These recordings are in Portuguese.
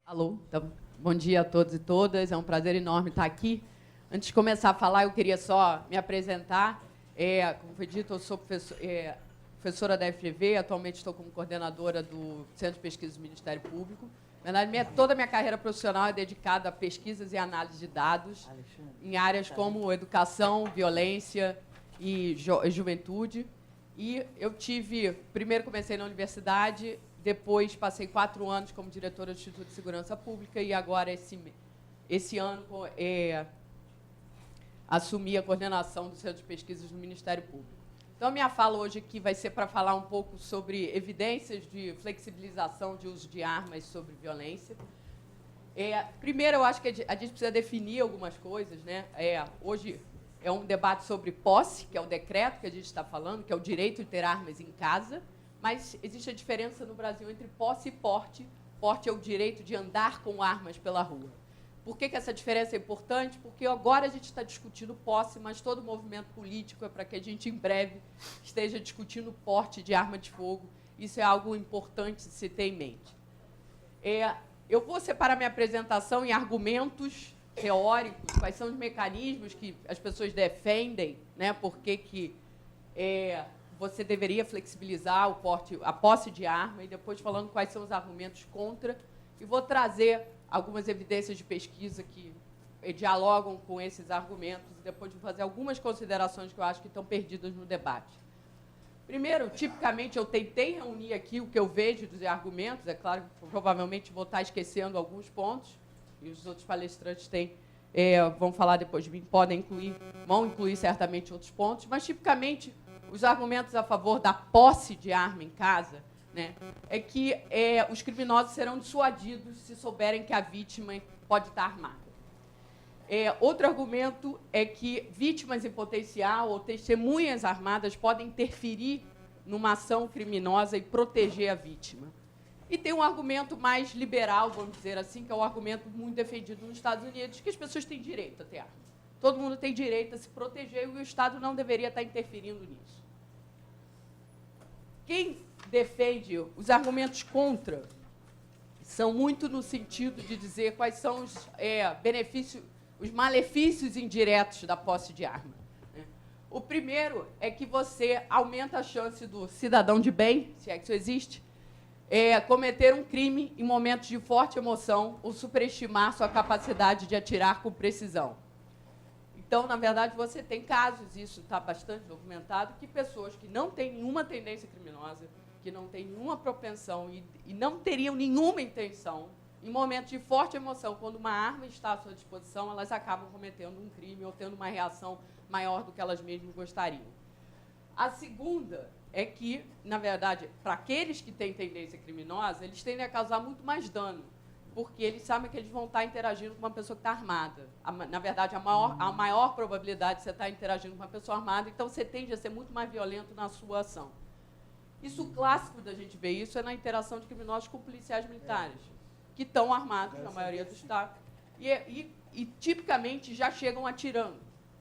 Alô, então, bom dia a todos e todas, é um prazer enorme estar aqui. Antes de começar a falar, eu queria só me apresentar. Como foi dito, eu sou professora da FGV, atualmente estou como coordenadora do Centro de Pesquisas do Ministério Público. Na verdade, toda a minha carreira profissional é dedicada a pesquisas e análise de dados em áreas como educação, violência e juventude. E eu primeiro comecei na universidade, depois passei 4 anos como diretora do Instituto de Segurança Pública e agora, esse ano, assumi a coordenação do Centro de Pesquisas do Ministério Público. Então, a minha fala hoje aqui vai ser para falar um pouco sobre evidências de flexibilização de uso de armas sobre violência. Primeiro, eu acho que a gente precisa definir algumas coisas, né? Hoje é um debate sobre posse, que é o decreto que a gente está falando, que é o direito de ter armas em casa. Mas existe a diferença no Brasil entre posse e porte. Porte é o direito de andar com armas pela rua. Por que essa diferença é importante? Porque agora a gente está discutindo posse, mas todo o movimento político é para que a gente, em breve, esteja discutindo porte de arma de fogo. Isso é algo importante de se ter em mente. Eu vou separar minha apresentação em argumentos teóricos, quais são os mecanismos que as pessoas defendem, né? Por que você deveria flexibilizar a posse de arma, e depois falando quais são os argumentos contra, e vou trazer algumas evidências de pesquisa que dialogam com esses argumentos, e depois vou fazer algumas considerações que eu acho que estão perdidas no debate. Primeiro, tipicamente, eu tentei reunir aqui o que eu vejo dos argumentos, é claro que provavelmente vou estar esquecendo alguns pontos, e os outros palestrantes vão falar depois de mim, vão incluir certamente outros pontos, mas tipicamente os argumentos a favor da posse de arma em casa, né, é que os criminosos serão dissuadidos se souberem que a vítima pode estar armada. Outro argumento é que vítimas em potencial ou testemunhas armadas podem interferir numa ação criminosa e proteger a vítima. E tem um argumento mais liberal, vamos dizer assim, que é um argumento muito defendido nos Estados Unidos, que as pessoas têm direito a ter arma. Todo mundo tem direito a se proteger e o Estado não deveria estar interferindo nisso. Quem defende os argumentos contra são muito no sentido de dizer quais são os benefícios, os malefícios indiretos da posse de arma. O primeiro é que você aumenta a chance do cidadão de bem, se é que isso existe, cometer um crime em momentos de forte emoção ou superestimar sua capacidade de atirar com precisão. Então, na verdade, você tem casos, isso está bastante documentado, que pessoas que não têm nenhuma tendência criminosa, que não têm nenhuma propensão e não teriam nenhuma intenção, em momentos de forte emoção, quando uma arma está à sua disposição, elas acabam cometendo um crime ou tendo uma reação maior do que elas mesmas gostariam. A segunda é que, na verdade, para aqueles que têm tendência criminosa, eles tendem a causar muito mais dano, porque eles sabem que eles vão estar interagindo com uma pessoa que está armada. Na verdade, a maior probabilidade de você estar interagindo com uma pessoa armada, então você tende a ser muito mais violento na sua ação. Isso, clássico da gente ver isso, é na interação de criminosos com policiais militares, que estão armados, na maioria dos estados, e tipicamente já chegam atirando,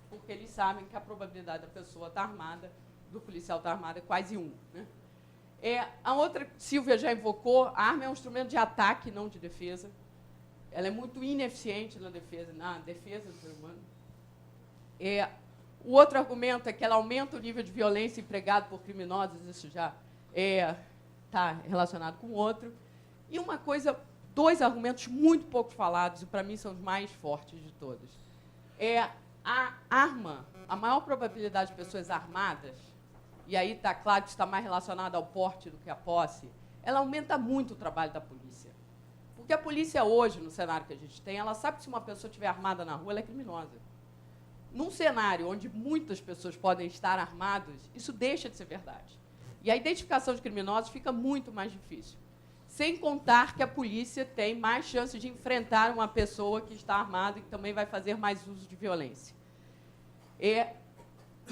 porque eles sabem que a probabilidade da pessoa estar armada, do policial estar armado, é quase 1, né? A outra, Silvia já invocou, a arma é um instrumento de ataque, não de defesa. Ela é muito ineficiente na defesa do ser humano. O outro argumento é que ela aumenta o nível de violência empregado por criminosos, isso já está relacionado com o outro. E uma coisa, 2 argumentos muito pouco falados, e para mim são os mais fortes de todos. A arma, a maior probabilidade de pessoas armadas, e aí está claro que está mais relacionado ao porte do que à posse, ela aumenta muito o trabalho da polícia. Porque a polícia hoje, no cenário que a gente tem, ela sabe que se uma pessoa estiver armada na rua, ela é criminosa. Num cenário onde muitas pessoas podem estar armadas, isso deixa de ser verdade. E a identificação de criminosos fica muito mais difícil. Sem contar que a polícia tem mais chances de enfrentar uma pessoa que está armada e que também vai fazer mais uso de violência.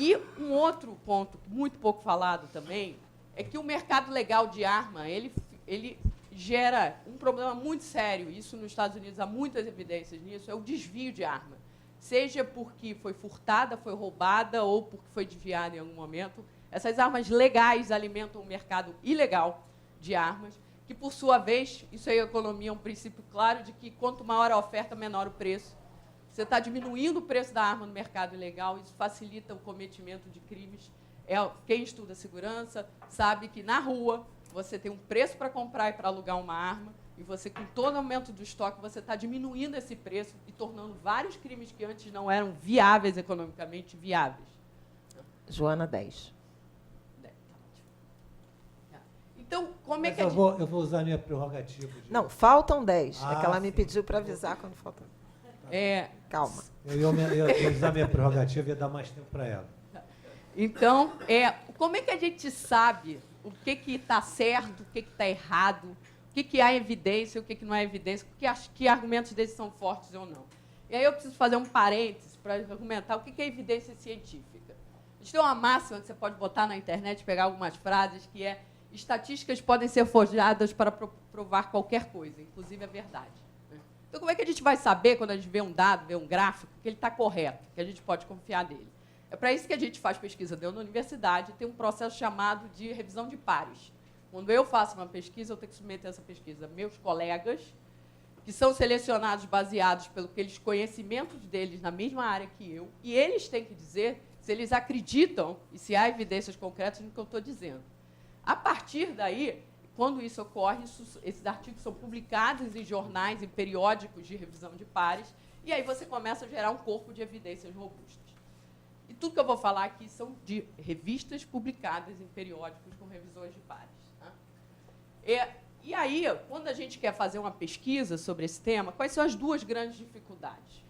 E um outro ponto, muito pouco falado também, é que o mercado legal de arma, ele gera um problema muito sério. Isso nos Estados Unidos há muitas evidências nisso, é o desvio de arma. Seja porque foi furtada, foi roubada ou porque foi desviada em algum momento. Essas armas legais alimentam o mercado ilegal de armas, que, por sua vez, isso aí a economia é um princípio claro de que quanto maior a oferta, menor o preço. Você está diminuindo o preço da arma no mercado ilegal, isso facilita o cometimento de crimes. Quem estuda segurança sabe que, na rua, você tem um preço para comprar e para alugar uma arma, e você, com todo aumento do estoque, você está diminuindo esse preço e tornando vários crimes que antes não eram viáveis economicamente, viáveis. Joana, 10. Então, como é Mas que eu vou usar a minha prerrogativa. Não, faltam 10. É que ela me sim. pediu para avisar quando faltam. Calma. Eu ia usar a minha prerrogativa e ia dar mais tempo para ela. Então, como é que a gente sabe o que está certo, o que está errado, o que há evidência, o que não há evidência, que argumentos desses são fortes ou não? E aí eu preciso fazer um parênteses para argumentar o que é evidência científica. A gente tem uma máxima que você pode botar na internet, pegar algumas frases, que é: estatísticas podem ser forjadas para provar qualquer coisa, inclusive a verdade. Então, como é que a gente vai saber, quando a gente vê um dado, vê um gráfico, que ele está correto, que a gente pode confiar nele? É para isso que a gente faz pesquisa dentro da universidade, tem um processo chamado de revisão de pares. Quando eu faço uma pesquisa, eu tenho que submeter essa pesquisa a meus colegas, que são selecionados baseados pelos conhecimentos deles na mesma área que eu, e eles têm que dizer se eles acreditam e se há evidências concretas no que eu estou dizendo. A partir daí, quando isso ocorre, esses artigos são publicados em jornais, em periódicos de revisão de pares, e aí você começa a gerar um corpo de evidências robustas. E tudo que eu vou falar aqui são de revistas publicadas em periódicos com revisões de pares. Tá? E aí, quando a gente quer fazer uma pesquisa sobre esse tema, quais são as duas grandes dificuldades?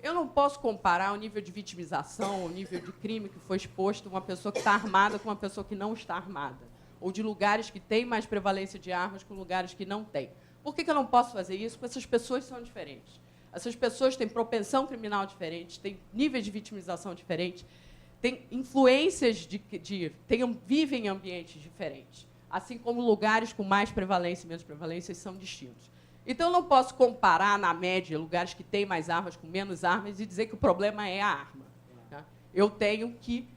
Eu não posso comparar o nível de vitimização, o nível de crime que foi exposto uma pessoa que está armada com uma pessoa que não está armada, ou de lugares que têm mais prevalência de armas com lugares que não têm. Por que eu não posso fazer isso? Porque essas pessoas são diferentes. Essas pessoas têm propensão criminal diferente, têm níveis de vitimização diferentes, têm influências vivem em ambientes diferentes, assim como lugares com mais prevalência e menos prevalência são distintos. Então, eu não posso comparar, na média, lugares que têm mais armas com menos armas e dizer que o problema é a arma. Tá? Eu tenho que...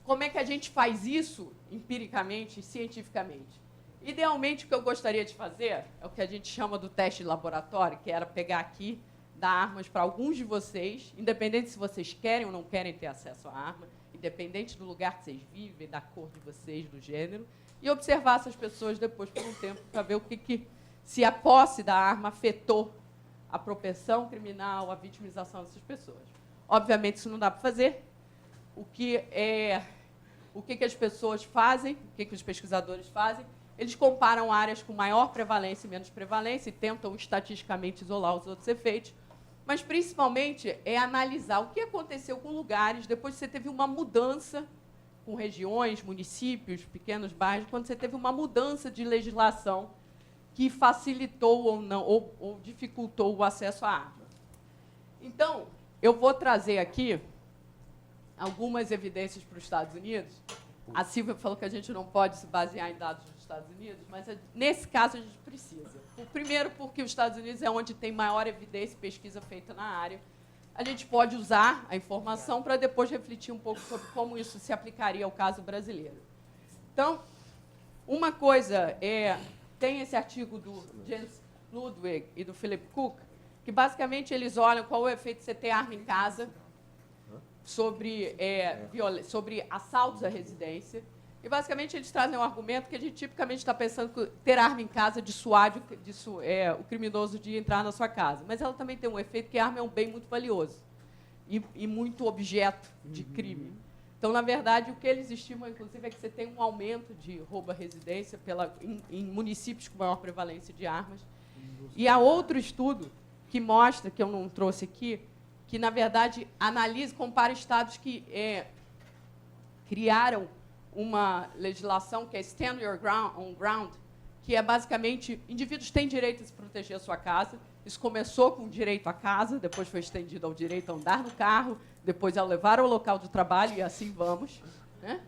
Como é que a gente faz isso empiricamente e cientificamente? Idealmente, o que eu gostaria de fazer é o que a gente chama do teste de laboratório, que era pegar aqui, dar armas para alguns de vocês, independente se vocês querem ou não querem ter acesso à arma, independente do lugar que vocês vivem, da cor de vocês, do gênero, e observar essas pessoas depois por um tempo para ver se a posse da arma afetou a propensão criminal, a vitimização dessas pessoas. Obviamente, isso não dá para fazer. O que as pessoas fazem, o que os pesquisadores fazem? Eles comparam áreas com maior prevalência e menos prevalência e tentam estatisticamente isolar os outros efeitos, mas, principalmente, é analisar o que aconteceu com lugares depois que você teve uma mudança com regiões, municípios, pequenos bairros, quando você teve uma mudança de legislação que facilitou ou não, ou dificultou o acesso à arma. Então, eu vou trazer aqui algumas evidências para os Estados Unidos. A Silvia falou que a gente não pode se basear em dados dos Estados Unidos, mas, nesse caso, a gente precisa. Primeiro, porque os Estados Unidos é onde tem maior evidência e pesquisa feita na área. A gente pode usar a informação para depois refletir um pouco sobre como isso se aplicaria ao caso brasileiro. Então, uma coisa tem esse artigo do James Ludwig e do Philip Cook, que basicamente eles olham qual é o efeito de você ter arma em casa sobre assaltos à residência. E, basicamente, eles trazem um argumento que a gente tipicamente está pensando que ter arma em casa dissuade o criminoso de entrar na sua casa. Mas ela também tem um efeito que a arma é um bem muito valioso e muito objeto de crime. Então, na verdade, o que eles estimam, inclusive, é que você tem um aumento de roubo à residência em municípios com maior prevalência de armas. E há outro estudo que mostra, que eu não trouxe aqui, que, na verdade, compara estados que criaram uma legislação que é Stand Your Ground, que é, basicamente, indivíduos têm direito a se proteger a sua casa. Isso começou com o direito à casa, depois foi estendido ao direito a andar no carro, depois ao levar ao local de trabalho, e assim vamos, né?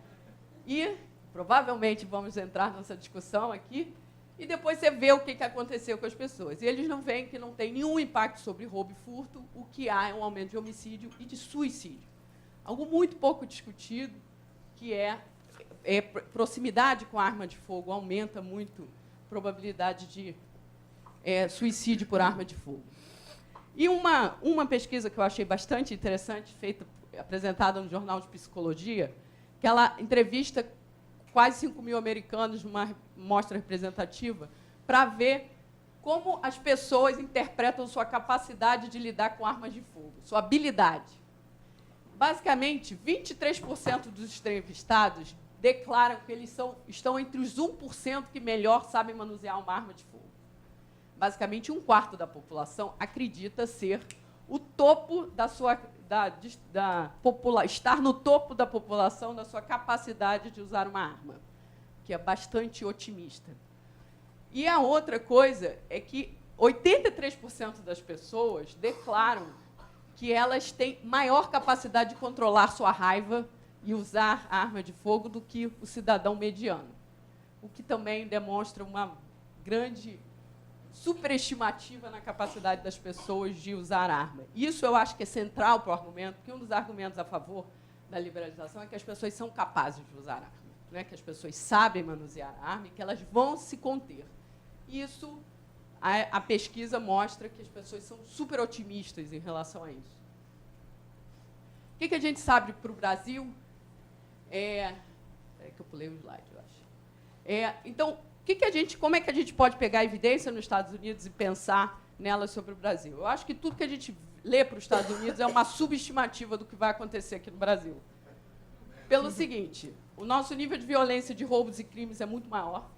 E provavelmente vamos entrar nessa discussão aqui, e depois você vê o que aconteceu com as pessoas. E eles não veem que não tem nenhum impacto sobre roubo e furto, o que há é um aumento de homicídio e de suicídio. Algo muito pouco discutido, que é proximidade com a arma de fogo aumenta muito a probabilidade de suicídio por arma de fogo. E uma pesquisa que eu achei bastante interessante, apresentada no Jornal de Psicologia, que ela entrevista quase 5 mil americanos numa mostra representativa para ver como as pessoas interpretam sua capacidade de lidar com armas de fogo, sua habilidade. Basicamente, 23% dos entrevistados declaram que eles estão entre os 1% que melhor sabem manusear uma arma de fogo. Basicamente, 1/4 da população acredita ser o topo estar no topo da população da sua capacidade de usar uma arma, que é bastante otimista. E a outra coisa é que 83% das pessoas declaram que elas têm maior capacidade de controlar sua raiva e usar a arma de fogo do que o cidadão mediano, o que também demonstra uma grande superestimativa na capacidade das pessoas de usar arma. Isso eu acho que é central para o argumento, porque um dos argumentos a favor da liberalização é que as pessoas são capazes de usar arma, né? Que as pessoas sabem manusear a arma e que elas vão se conter. Isso, a pesquisa mostra que as pessoas são super otimistas em relação a isso. O que a gente sabe para o Brasil? Peraí que eu pulei um slide, eu acho. Então, como é que a gente pode pegar evidência nos Estados Unidos e pensar nela sobre o Brasil? Eu acho que tudo que a gente lê para os Estados Unidos é uma subestimativa do que vai acontecer aqui no Brasil. Pelo seguinte, o nosso nível de violência, de roubos e crimes é muito maior.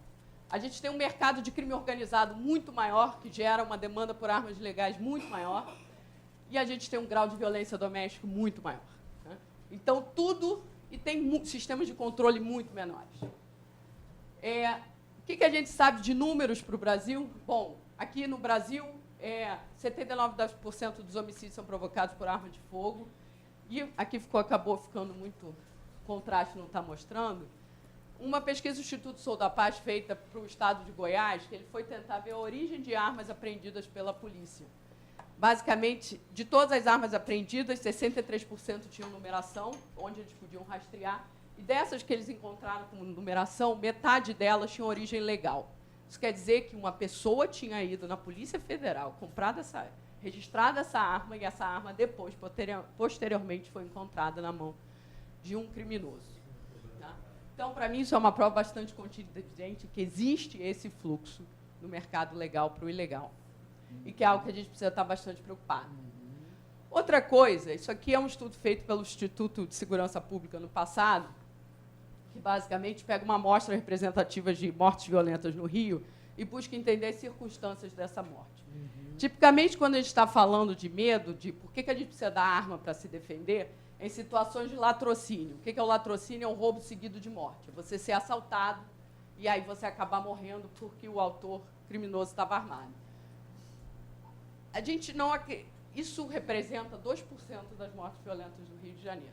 A gente tem um mercado de crime organizado muito maior, que gera uma demanda por armas legais muito maior. E a gente tem um grau de violência doméstica muito maior, né? Então, tudo... E tem sistemas de controle muito menores. O que a gente sabe de números para o Brasil? Bom, aqui no Brasil, 79% dos homicídios são provocados por arma de fogo. E aqui acabou ficando muito contraste, não está mostrando. Uma pesquisa do Instituto Sou da Paz, feita para o estado de Goiás, que ele foi tentar ver a origem de armas apreendidas pela polícia. Basicamente, de todas as armas apreendidas, 63% tinham numeração, onde eles podiam rastrear. E dessas que eles encontraram com numeração, metade delas tinha origem legal. Isso quer dizer que uma pessoa tinha ido na Polícia Federal, registrado essa arma, e essa arma depois, posteriormente, foi encontrada na mão de um criminoso. Tá? Então, para mim, isso é uma prova bastante contundente que existe esse fluxo no mercado legal para o ilegal. E que é algo que a gente precisa estar bastante preocupado. Outra coisa, isso aqui é um estudo feito pelo Instituto de Segurança Pública no passado, que basicamente pega uma amostra representativa de mortes violentas no Rio e busca entender as circunstâncias dessa morte. Tipicamente, quando a gente está falando de medo, de por que a gente precisa da arma para se defender, é em situações de latrocínio. O que é o latrocínio? É um roubo seguido de morte. É você ser assaltado e aí você acabar morrendo porque o autor criminoso estava armado. A gente não... Isso representa 2% das mortes violentas do Rio de Janeiro.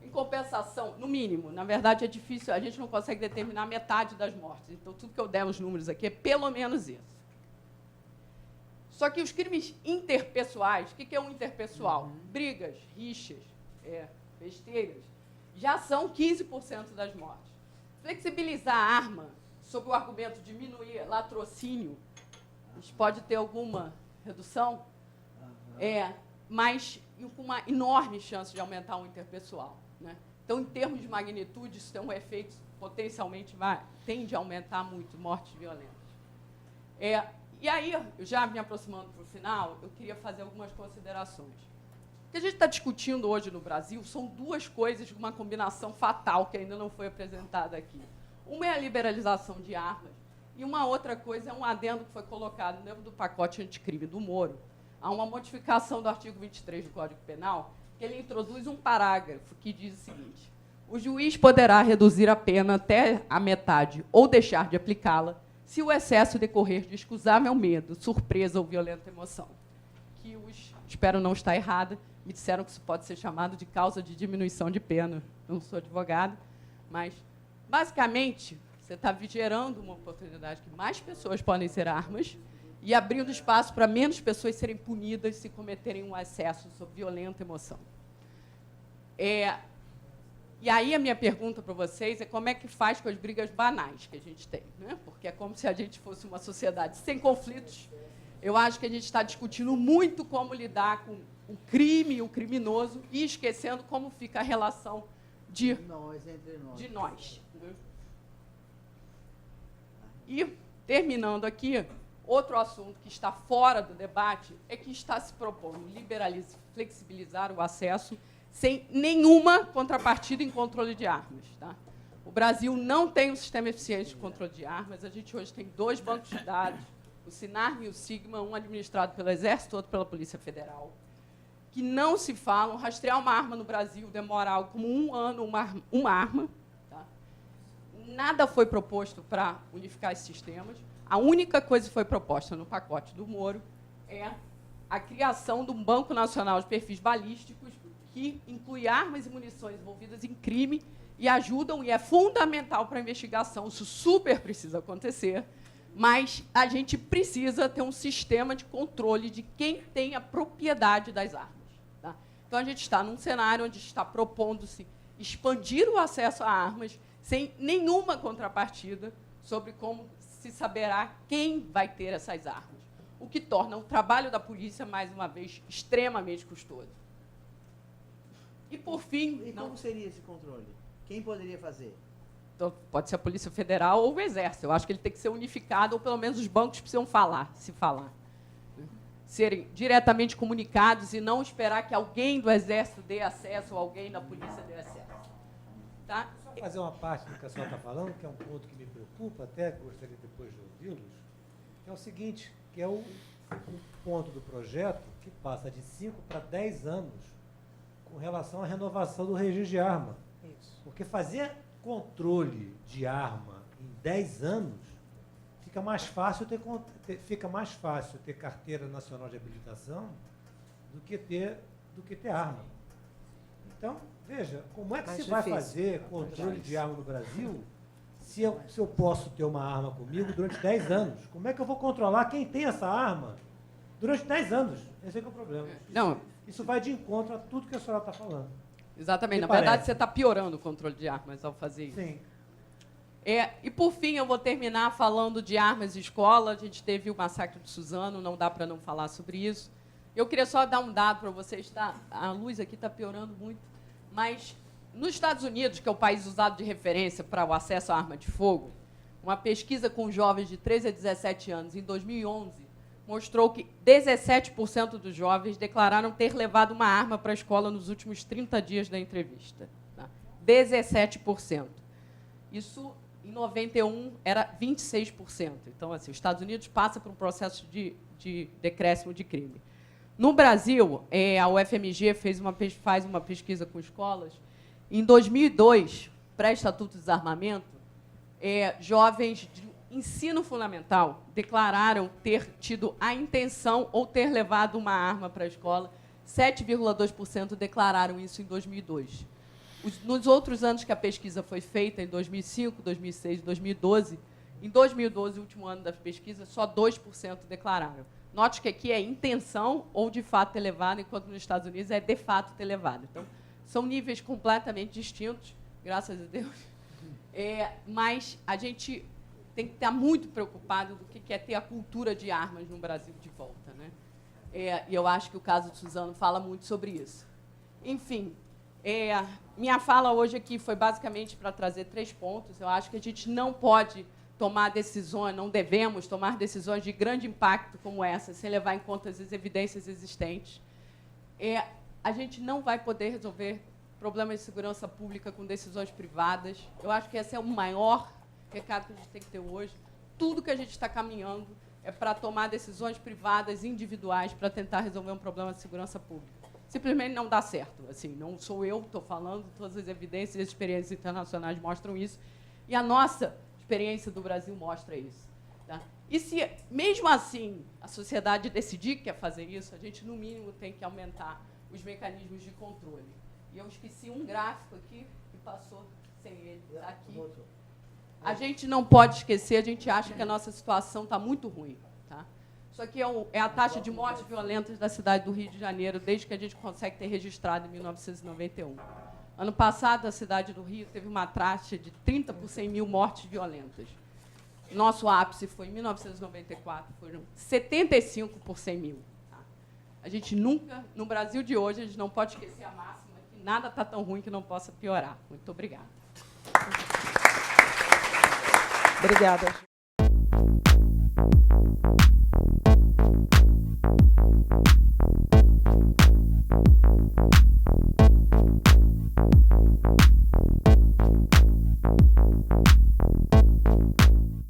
Em compensação, no mínimo, na verdade é difícil, a gente não consegue determinar metade das mortes. Então, tudo que eu der os números aqui é pelo menos isso. Só que os crimes interpessoais, o que é um interpessoal? Brigas, rixas, besteiras, já são 15% das mortes. Flexibilizar a arma sob o argumento de diminuir latrocínio, a gente pode ter alguma redução, mas com uma enorme chance de aumentar o interpessoal, né? Então, em termos de magnitude, isso tem um efeito potencialmente tende a aumentar muito mortes violentas. E aí, já me aproximando para o final, eu queria fazer algumas considerações. O que a gente está discutindo hoje no Brasil são duas coisas de uma combinação fatal que ainda não foi apresentada aqui. Uma é a liberalização de armas, e uma outra coisa é um adendo que foi colocado dentro do pacote anticrime do Moro. Há uma modificação do artigo 23 do Código Penal, que ele introduz um parágrafo que diz o seguinte: o juiz poderá reduzir a pena até a metade ou deixar de aplicá-la se o excesso decorrer de excusável medo, surpresa ou violenta emoção. Espero não estar errada, Me disseram que isso pode ser chamado de causa de diminuição de pena. Eu não sou advogada, mas, basicamente, você está gerando uma oportunidade que mais pessoas podem ser armas e abrindo espaço para menos pessoas serem punidas se cometerem um excesso sob violenta emoção. E aí a minha pergunta para vocês é como é que faz com as brigas banais que a gente tem, né? Porque é como se a gente fosse uma sociedade sem conflitos. Eu acho que a gente está discutindo muito como lidar com o crime, o criminoso, e esquecendo como fica a relação de nós. Né? E, terminando aqui, outro assunto que está fora do debate é que está se propondo flexibilizar o acesso sem nenhuma contrapartida em controle de armas. Tá? O Brasil não tem um sistema eficiente de controle de armas. A gente hoje tem 2 bancos de dados, o Sinarme e o Sigma, um administrado pelo Exército, outro pela Polícia Federal, que não se falam. Rastrear uma arma no Brasil demora algo como 1 ano uma arma. Tá? Nada foi proposto para unificar esses sistemas. A única coisa que foi proposta no pacote do Moro é a criação de um Banco Nacional de Perfis Balísticos que inclui armas e munições envolvidas em crime e ajudam, e é fundamental para a investigação. Isso super precisa acontecer, mas a gente precisa ter um sistema de controle de quem tem a propriedade das armas. Tá? Então, a gente está num cenário onde está propondo-se expandir o acesso a armas sem nenhuma contrapartida sobre como se saberá quem vai ter essas armas, o que torna o trabalho da polícia, mais uma vez, extremamente custoso. E, por fim... E como seria esse controle? Quem poderia fazer? Então, pode ser a Polícia Federal ou o Exército. Eu acho que ele tem que ser unificado, ou pelo menos os bancos precisam se falar. Serem diretamente comunicados e não esperar que alguém do Exército dê acesso ou alguém da Polícia dê acesso. Tá? Só fazer uma parte do que a senhora está falando, que é um ponto que me preocupa, até gostaria depois de ouvi-los, que é o seguinte, que é o ponto do projeto que passa de 5 para 10 anos com relação à renovação do registro de arma. Isso. Porque fazer controle de arma em 10 anos fica mais fácil ter carteira nacional de habilitação do que ter arma. Então, veja, como é que se vai fazer controle de arma no Brasil se eu posso ter uma arma comigo durante 10 anos? Como é que eu vou controlar quem tem essa arma durante 10 anos? Esse é que é o problema. Isso vai de encontro a tudo que a senhora está falando. Exatamente. Na verdade, você está piorando o controle de armas ao fazer isso. Sim. E, por fim, eu vou terminar falando de armas e escola. A gente teve o massacre de Suzano, não dá para não falar sobre isso. Eu queria só dar um dado para vocês. Tá? A luz aqui está piorando muito. Mas, nos Estados Unidos, que é o país usado de referência para o acesso à arma de fogo, uma pesquisa com jovens de 13 a 17 anos, em 2011, mostrou que 17% dos jovens declararam ter levado uma arma para a escola nos últimos 30 dias da entrevista. Tá? 17%. Isso, em 91, era 26%. Então, assim, os Estados Unidos passa por um processo de decréscimo de crime. No Brasil, a UFMG faz uma pesquisa com escolas. Em 2002, pré-estatuto de desarmamento, jovens de ensino fundamental declararam ter tido a intenção ou ter levado uma arma para a escola. 7,2% declararam isso em 2002. Nos outros anos que a pesquisa foi feita, em 2005, 2006, 2012, em 2012, o último ano da pesquisa, só 2% declararam. Note que aqui é intenção ou de fato ter levado, enquanto nos Estados Unidos é de fato ter levado. Então, são níveis completamente distintos, graças a Deus. Mas a gente tem que estar muito preocupado do que é ter a cultura de armas no Brasil de volta. Né? E eu acho que o caso de Suzano fala muito sobre isso. Enfim, minha fala hoje aqui foi basicamente para trazer 3 pontos. Eu acho que a gente não pode tomar decisões, não devemos tomar decisões de grande impacto como essa, sem levar em conta as evidências existentes. A gente não vai poder resolver problemas de segurança pública com decisões privadas. Eu acho que esse é o maior recado que a gente tem que ter hoje. Tudo que a gente está caminhando é para tomar decisões privadas, individuais, para tentar resolver um problema de segurança pública. Simplesmente não dá certo. Assim, não sou eu que estou falando, todas as evidências e as experiências internacionais mostram isso. E a nossa experiência do Brasil mostra isso. Tá? E se, mesmo assim, a sociedade decidir que quer fazer isso, a gente, no mínimo, tem que aumentar os mecanismos de controle. E eu esqueci um gráfico aqui, que passou sem ele, está aqui. A gente não pode esquecer, a gente acha que a nossa situação está muito ruim. Tá? Isso aqui é a taxa de mortes violentas da cidade do Rio de Janeiro, desde que a gente consegue ter registrado em 1991. Ano passado, a cidade do Rio teve uma taxa de 30 por 100 mil mortes violentas. Nosso ápice foi em 1994, foram 75 por 100 mil. Tá? A gente nunca, no Brasil de hoje, a gente não pode esquecer a máxima que nada está tão ruim que não possa piorar. Muito obrigada. Obrigada.